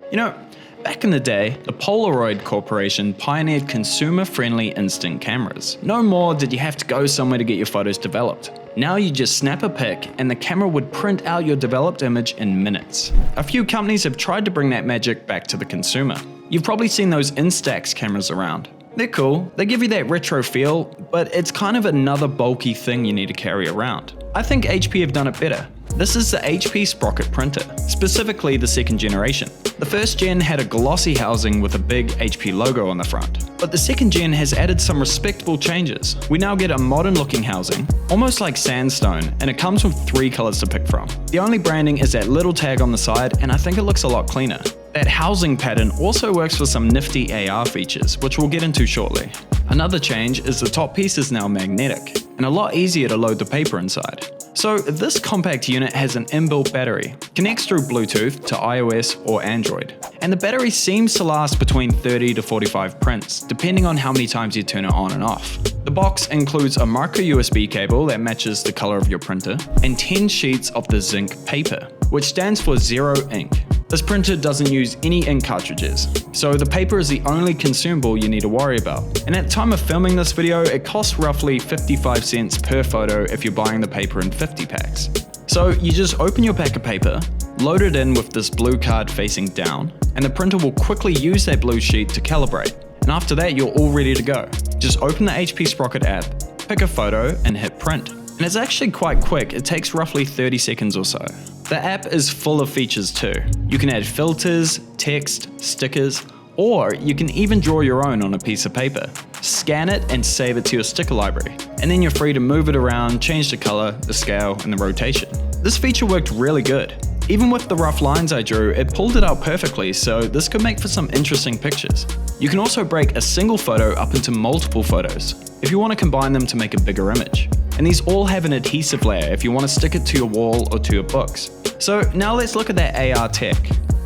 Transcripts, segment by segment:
You know, back in the day, the Polaroid Corporation pioneered consumer-friendly instant cameras. No more did you have to go somewhere to get your photos developed. Now you just snap a pic and the camera would print out your developed image in minutes. A few companies have tried to bring that magic back to the consumer. You've probably seen those Instax cameras around. They're cool, they give you that retro feel, but it's kind of another bulky thing you need to carry around. I think HP have done it better. This is the HP Sprocket printer, specifically the second generation. The first gen had a glossy housing with a big HP logo on the front, but the second gen has added some respectable changes. We now get a modern looking housing, almost like sandstone, and it comes with 3 colors to pick from. The only branding is that little tag on the side, and I think it looks a lot cleaner. That housing pattern also works for some nifty AR features, which we'll get into shortly. Another change is the top piece is now magnetic, and a lot easier to load the paper inside. So this compact unit has an inbuilt battery, connects through Bluetooth to iOS or Android, and the battery seems to last between 30 to 45 prints, depending on how many times you turn it on and off. The box includes a micro USB cable that matches the color of your printer, and 10 sheets of the zinc paper, which stands for zero ink. This printer doesn't use any ink cartridges, so the paper is the only consumable you need to worry about. And at the time of filming this video, it costs roughly 55 cents per photo if you're buying the paper in 50 packs. So you just open your pack of paper, load it in with this blue card facing down, and the printer will quickly use that blue sheet to calibrate. And after that, you're all ready to go. Just open the HP Sprocket app, pick a photo, and hit print. And it's actually quite quick, it takes roughly 30 seconds or so. The app is full of features too. You can add filters, text, stickers, or you can even draw your own on a piece of paper. Scan it and save it to your sticker library. And then you're free to move it around, change the color, the scale, and the rotation. This feature worked really good. Even with the rough lines I drew, it pulled it out perfectly, so this could make for some interesting pictures. You can also break a single photo up into multiple photos, if you want to combine them to make a bigger image. And these all have an adhesive layer if you want to stick it to your wall or to your books. So now let's look at that AR tech.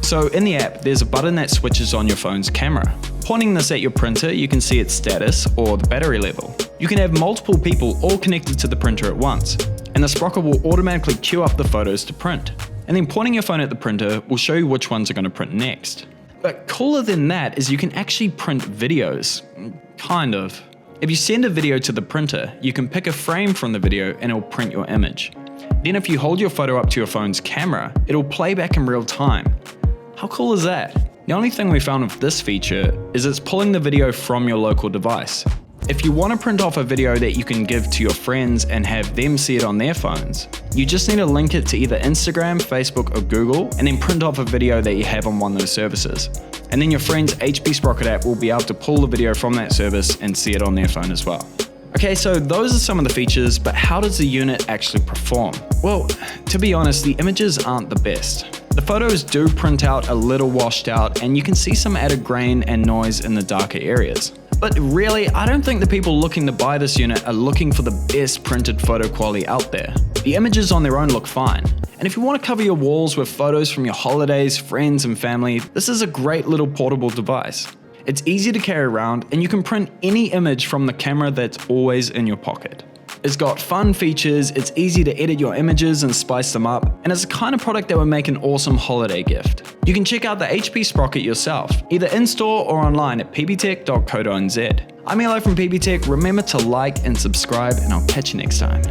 So in the app, there's a button that switches on your phone's camera. Pointing this at your printer, you can see its status or the battery level. You can have multiple people all connected to the printer at once, and the Sprocket will automatically queue up the photos to print. And then pointing your phone at the printer will show you which ones are going to print next. But cooler than that is you can actually print videos. Kind of. If you send a video to the printer, you can pick a frame from the video and it'll print your image. Then if you hold your photo up to your phone's camera, it'll play back in real time. How cool is that? The only thing we found with this feature is it's pulling the video from your local device. If you want to print off a video that you can give to your friends and have them see it on their phones, you just need to link it to either Instagram, Facebook, or Google, and then print off a video that you have on one of those services. And then your friend's HP Sprocket app will be able to pull the video from that service and see it on their phone as well. Okay, so those are some of the features, but how does the unit actually perform? Well, to be honest, the images aren't the best. The photos do print out a little washed out, and you can see some added grain and noise in the darker areas. But really, I don't think the people looking to buy this unit are looking for the best printed photo quality out there. The images on their own look fine. And if you want to cover your walls with photos from your holidays, friends, and family, this is a great little portable device. It's easy to carry around, and you can print any image from the camera that's always in your pocket. It's got fun features, it's easy to edit your images and spice them up, and it's the kind of product that would make an awesome holiday gift. You can check out the HP Sprocket yourself, either in-store or online at pbtech.co.nz. I'm Eli from PBTech, remember to like and subscribe, and I'll catch you next time.